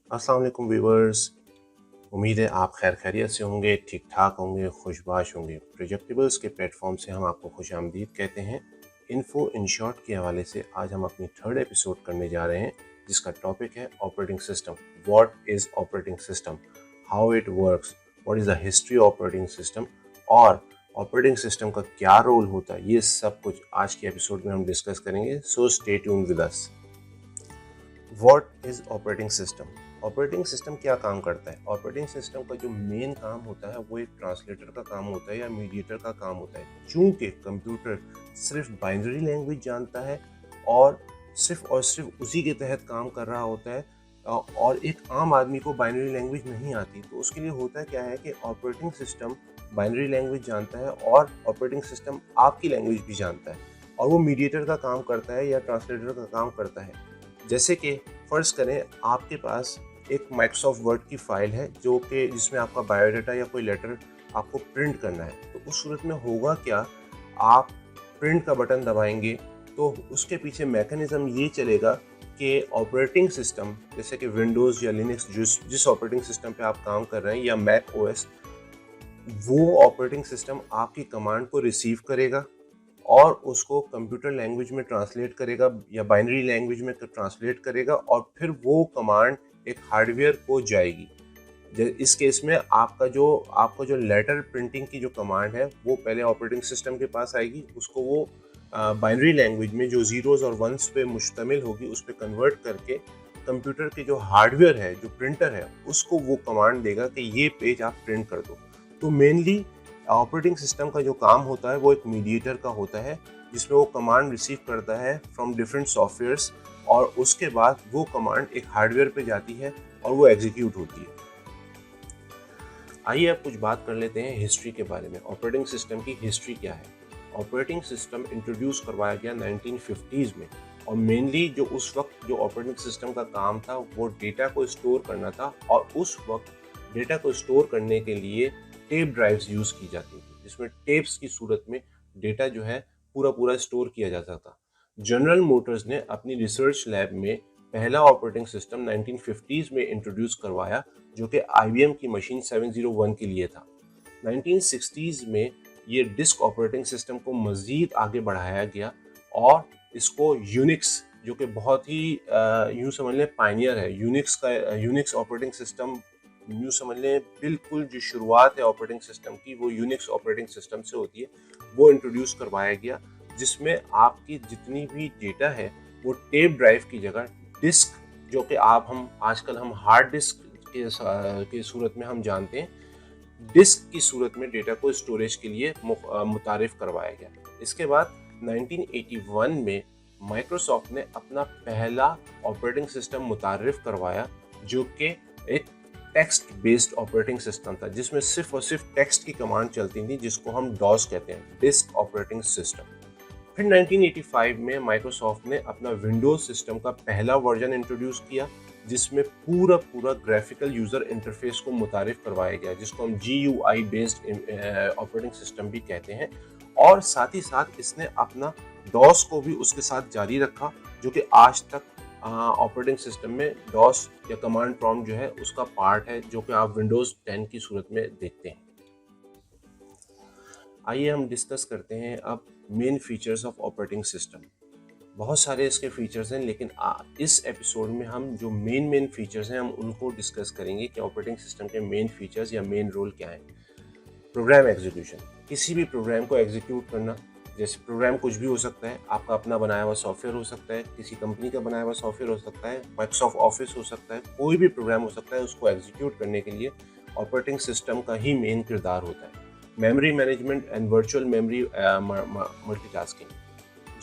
अस्सलाम वालेकुम व्यूवर्स। उम्मीद है आप खैर खैरियत से होंगे, ठीक ठाक होंगे, खुशबाश होंगे। प्रोजेक्टेबल्स के प्लेटफॉर्म से हम आपको खुशामदीद कहते हैं। इन्फो इन शॉर्ट के हवाले से आज हम अपनी थर्ड एपिसोड करने जा रहे हैं, जिसका टॉपिक है operating system. What is operating system, how it works, what is the history of operating system और ऑपरेटिंग सिस्टम का क्या रोल होता है, ये सब कुछ आज के एपिसोड में हम डिस्कस करेंगे। So stay tune with us. What is operating system? Operating system क्या काम करता है? ऑपरेटिंग सिस्टम का जो मेन काम होता है वो एक ट्रांसलेटर का काम होता है या मीडिएटर का काम होता है। चूंकि कंप्यूटर सिर्फ बाइनरी लैंग्वेज जानता है और सिर्फ उसी के तहत काम कर रहा होता है, और एक आम आदमी को बाइनरी लैंग्वेज नहीं आती, तो उसके लिए होता क्या है कि ऑपरेटिंग सिस्टम बाइनरी लैंग्वेज जानता है और ऑपरेटिंग सिस्टम आपकी लैंग्वेज भी जानता है, और वो मीडिएटर का काम करता है या ट्रांसलेटर का काम करता है। जैसे कि फ़र्ज़ करें आपके पास एक माइक्रोसॉफ्ट वर्ड की फ़ाइल है जो कि जिसमें आपका बायोडाटा या कोई लेटर आपको प्रिंट करना है, तो उस सूरत में होगा क्या, आप प्रिंट का बटन दबाएंगे तो उसके पीछे मैकेनिज़्म ये चलेगा कि ऑपरेटिंग सिस्टम, जैसे कि विंडोज़ या लिनक्स, जिस ऑपरेटिंग सिस्टम पे आप काम कर रहे हैं, या मैक ओएस, वो ऑपरेटिंग सिस्टम आपकी कमांड को रिसीव करेगा और उसको कंप्यूटर लैंग्वेज में ट्रांसलेट करेगा या बाइनरी लैंग्वेज में ट्रांसलेट करेगा, और फिर वो कमांड एक हार्डवेयर को जाएगी। इस केस में आपका जो लेटर प्रिंटिंग की जो कमांड है वो पहले ऑपरेटिंग सिस्टम के पास आएगी, उसको वो बाइनरी लैंग्वेज में जो ज़ीरोज़ और वंस पे मुश्तमिल होगी उस पर कन्वर्ट करके कंप्यूटर के जो हार्डवेयर है, जो प्रिंटर है, उसको वो कमांड देगा कि ये पेज आप प्रिंट कर दो। तो मेनली ऑपरेटिंग सिस्टम का जो काम होता है वो एक मीडिएटर का होता है, जिसमें वो कमांड रिसीव करता है फ्रॉम डिफरेंट सॉफ्टवेयर्स, और उसके बाद वो कमांड एक हार्डवेयर पे जाती है और वो एग्जीक्यूट होती है। आइए अब कुछ बात कर लेते हैं हिस्ट्री के बारे में। ऑपरेटिंग सिस्टम की हिस्ट्री क्या है? ऑपरेटिंग सिस्टम इंट्रोड्यूस करवाया गया 1950s में, और मेनली जो उस वक्त जो ऑपरेटिंग सिस्टम का काम था वो डेटा को स्टोर करना था, और उस वक्त डेटा को स्टोर करने के लिए टेप ड्राइव्स यूज़ की जाती थी, जिसमें टेप्स की सूरत में डेटा जो है पूरा पूरा स्टोर किया जाता था। जनरल मोटर्स ने अपनी रिसर्च लैब में पहला ऑपरेटिंग सिस्टम 1950s में इंट्रोड्यूस करवाया, जो कि IBM की मशीन 701 के लिए था। 1960s में ये डिस्क ऑपरेटिंग सिस्टम को मज़ीद आगे बढ़ाया गया और इसको यूनिक्स, जो कि बहुत ही यूँ समझ लें पायनियर है, यूनिक्स ऑपरेटिंग सिस्टम, यूँ समझ लें बिल्कुल जो शुरुआत है ऑपरेटिंग सिस्टम की वो यूनिक्स ऑपरेटिंग सिस्टम से होती है, वो इंट्रोड्यूस करवाया गया, जिसमें आपकी जितनी भी डेटा है वो टेप ड्राइव की जगह डिस्क, जो कि हम आजकल हम हार्ड डिस्क के सूरत में हम जानते हैं, डिस्क की सूरत में डेटा को स्टोरेज के लिए मुतारिफ करवाया गया। इसके बाद 1981 में माइक्रोसॉफ्ट ने अपना पहला ऑपरेटिंग सिस्टम मुतारिफ करवाया, जो कि एक टेक्स्ट बेस्ड ऑपरेटिंग सिस्टम था, जिसमें सिर्फ और सिर्फ टेक्स्ट की कमांड चलती थी, जिसको हम डॉस कहते हैं, डिस्क ऑपरेटिंग सिस्टम। फिर 1985 में माइक्रोसॉफ्ट ने अपना विंडोज सिस्टम का पहला वर्जन इंट्रोड्यूस किया, जिसमें पूरा पूरा ग्राफिकल यूज़र इंटरफेस को मुतारिफ करवाया गया, जिसको हम GUI बेस्ड ऑपरेटिंग सिस्टम भी कहते हैं। और साथ ही साथ इसने अपना डॉस को भी उसके साथ जारी रखा, जो कि आज तक ऑपरेटिंग सिस्टम में डॉस या कमांड प्रॉम्प्ट जो है उसका पार्ट है, जो कि आप विंडोज़ 10 की सूरत में देखते हैं। आइए हम डिस्कस करते हैं अब main features of operating system. बहुत सारे इसके फीचर्स हैं, लेकिन इस एपिसोड में हम जो मेन फीचर्स हैं हम उनको डिस्कस करेंगे कि ऑपरेटिंग सिस्टम के मेन फीचर्स या मेन रोल क्या है। प्रोग्राम एग्जीक्यूशन, किसी भी प्रोग्राम को एग्जीक्यूट करना। जैसे प्रोग्राम कुछ भी हो सकता है, आपका अपना बनाया हुआ सॉफ्टवेयर हो सकता है, किसी कंपनी का बनाया हुआ सॉफ्टवेयर हो सकता है, माइक्रोसॉफ्ट ऑफिस हो सकता है, कोई भी प्रोग्राम हो सकता है, उसको एग्जीक्यूट करने के लिए ऑपरेटिंग सिस्टम का ही मेन किरदार होता है। Memory management and virtual memory multitasking,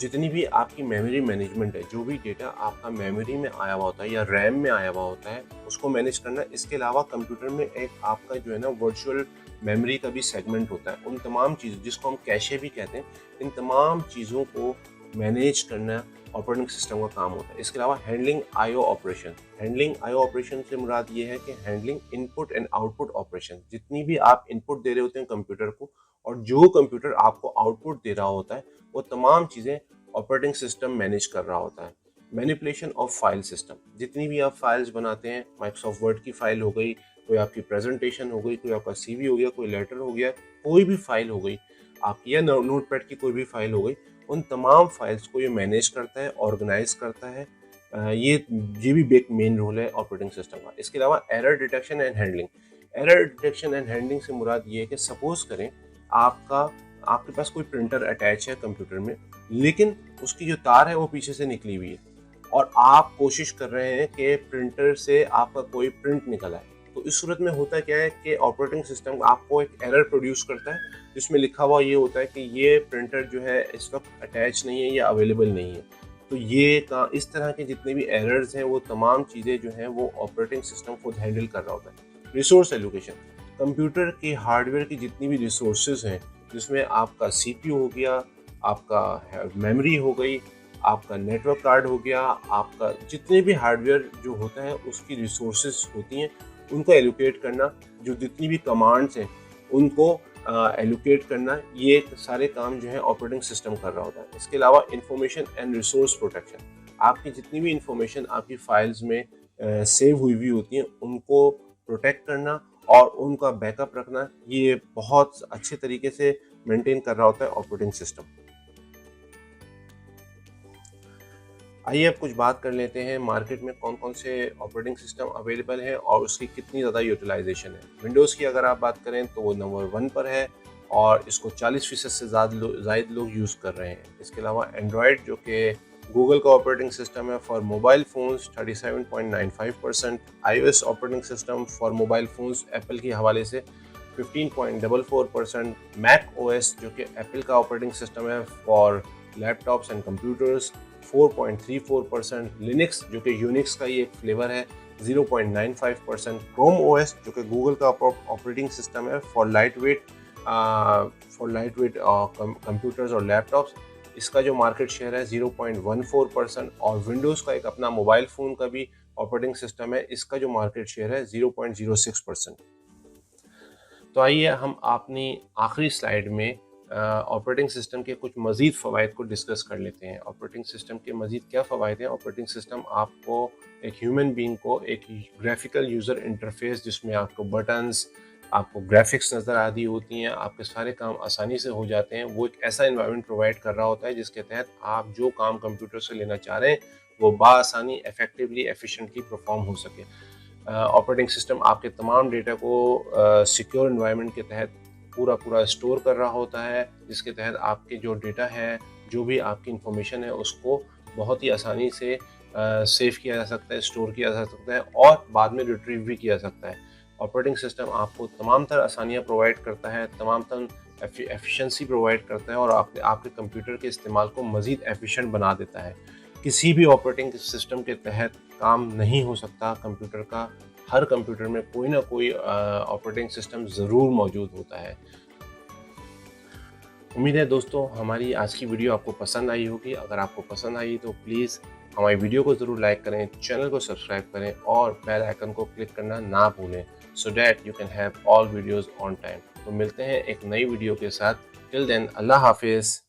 जितनी भी आपकी मेमोरी मैनेजमेंट है, जो भी डेटा आपका मेमोरी में आया हुआ होता है या रैम में आया हुआ होता है, उसको मैनेज करना। इसके अलावा कंप्यूटर में एक आपका जो है ना वर्चुअल मेमोरी का भी सेगमेंट होता है। उन तमाम चीज़ों, जिसको हम कैशे भी कहते हैं, इन तमाम चीज़ों को मैनेज करना ऑपरेटिंग सिस्टम का काम होता है। इसके अलावा handling IO operation, handling IO operation से मुराद ये है कि handling input and output operation, जितनी भी आप इनपुट दे रहे होते हैं कंप्यूटर को और जो कंप्यूटर आपको आउटपुट दे रहा होता है, वो तमाम चीज़ें ऑपरेटिंग सिस्टम मैनेज कर रहा होता है। Manipulation of file system. जितनी भी आप फाइल्स बनाते हैं, माइक्रोसॉफ्ट वर्ड की फाइल हो गई, कोई आपकी प्रेजेंटेशन हो गई, कोई आपका सीवी हो गया, कोई लेटर हो गया, कोई भी फाइल हो गई आपकी, या नोटपैड की कोई भी फाइल हो गई, उन तमाम फाइल्स को ये मैनेज करता है, ऑर्गेनाइज करता है। ये भी एक मेन रोल है ऑपरेटिंग सिस्टम का। इसके अलावा error detection and handling. Error detection and handling से मुराद ये है कि सपोज करें आपके पास कोई प्रिंटर अटैच है कंप्यूटर में, लेकिन उसकी जो तार है वो पीछे से निकली हुई है और आप कोशिश कर रहे हैं कि प्रिंटर से आपका कोई प्रिंट निकल आए। तो इस सूरत में होता क्या है कि ऑपरेटिंग सिस्टम आपको एक एरर प्रोड्यूस करता है जिसमें लिखा हुआ ये होता है कि ये प्रिंटर जो है इस वक्त अटैच नहीं है या अवेलेबल नहीं है। तो इस तरह के जितने भी एरर्स हैं वो तमाम चीज़ें जो हैं वो ऑपरेटिंग सिस्टम खुद हैंडल कर रहा होता है। Resource allocation. कंप्यूटर के हार्डवेयर की जितनी भी रिसोर्सेज हैं, जिसमें आपका सीपीयू हो गया, आपका मेमोरी हो गई, आपका नेटवर्क कार्ड हो गया, आपका जितने भी हार्डवेयर जो होता है उसकी रिसोर्सेज होती हैं, उनको एलोकेट करना, जो जितनी भी कमांड्स हैं उनको एलोकेट करना, ये सारे काम जो है ऑपरेटिंग सिस्टम कर रहा होता है। इसके अलावा इंफॉर्मेशन एंड रिसोर्स प्रोटेक्शन। आपकी जितनी भी इंफॉर्मेशन आपकी फाइल्स में सेव हुई होती हैं उनको प्रोटेक्ट करना और उनका बैकअप रखना, ये बहुत अच्छे तरीके से मेंटेन कर रहा होता है ऑपरेटिंग सिस्टम। आइए अब कुछ बात कर लेते हैं मार्केट में कौन कौन से ऑपरेटिंग सिस्टम अवेलेबल हैं और उसकी कितनी ज़्यादा यूटिलाइजेशन है। विंडोज़ की अगर आप बात करें तो वो नंबर 1 पर है और इसको 40% से ज़ायद लोग यूज़ कर रहे हैं। इसके अलावा एंड्रॉयड, जो कि गूगल का ऑपरेटिंग सिस्टम है for mobile phones, 37.95%। iOS operating system for mobile phones Apple के हवाले से 15.44%। मैक ओएस, जो कि एप्पल का ऑपरेटिंग सिस्टम है for laptops and computers, 4.34%। Linux, जो कि यूनिक्स का ही एक फ्लेवर है, 0.95%। क्रोम ओएस, जो कि गूगल का ऑपरेटिंग सिस्टम है फॉर लाइट वेट कंप्यूटर्स और लैपटॉप्स, इसका जो मार्केट शेयर है 0.14%। और विंडोज़ का एक अपना मोबाइल फ़ोन का भी ऑपरेटिंग सिस्टम है, इसका जो मार्केट शेयर है 0.06%। तो आइए हम अपनी आखिरी स्लाइड में ऑपरेटिंग सिस्टम के कुछ मज़ीद फ़वाइद को डिस्कस कर लेते हैं। ऑपरेटिंग सिस्टम के मज़ीद क्या फ़वाइद हैं? ऑपरेटिंग सिस्टम आपको एक ह्यूमन बीइंग को एक ग्राफिकल यूज़र इंटरफेस, जिसमें आपको बटन्स, आपको ग्राफिक्स नज़र आती होती हैं, आपके सारे काम आसानी से हो जाते हैं, वो एक ऐसा इन्वायरमेंट प्रोवाइड कर रहा होता है जिसके तहत आप जो काम कंप्यूटर से लेना चाह रहे हैं वो बाआसानी, इफ़ेक्टिवली, एफिशिएंटली परफॉर्म हो सके। ऑपरेटिंग सिस्टम आपके तमाम डेटा को सिक्योर इन्वायरमेंट के तहत पूरा स्टोर कर रहा होता है, जिसके तहत आपके जो डेटा है, जो भी आपकी इंफॉर्मेशन है, उसको बहुत ही आसानी से सेव किया जा सकता है, स्टोर किया जा सकता है और बाद में रिट्रीव भी किया जा सकता है। ऑपरेटिंग सिस्टम आपको तमाम तरह आसानियाँ प्रोवाइड करता है, तमाम तरह एफिशिएंसी प्रोवाइड करता है और आपके कंप्यूटर के इस्तेमाल को मज़ीद एफिशिएंट बना देता है। किसी भी ऑपरेटिंग सिस्टम के तहत काम नहीं हो सकता कंप्यूटर का। हर कंप्यूटर में कोई ना कोई ऑपरेटिंग सिस्टम ज़रूर मौजूद होता है। उम्मीद है दोस्तों हमारी आज की वीडियो आपको पसंद आई होगी। अगर आपको पसंद आई तो प्लीज़ हमारी वीडियो को ज़रूर लाइक करें, चैनल को सब्सक्राइब करें और बेल आइकन को क्लिक करना ना भूलें, so that you can have all videos on time. तो मिलते हैं एक नई वीडियो के साथ। टिल देन, अल्लाह हाफिज़।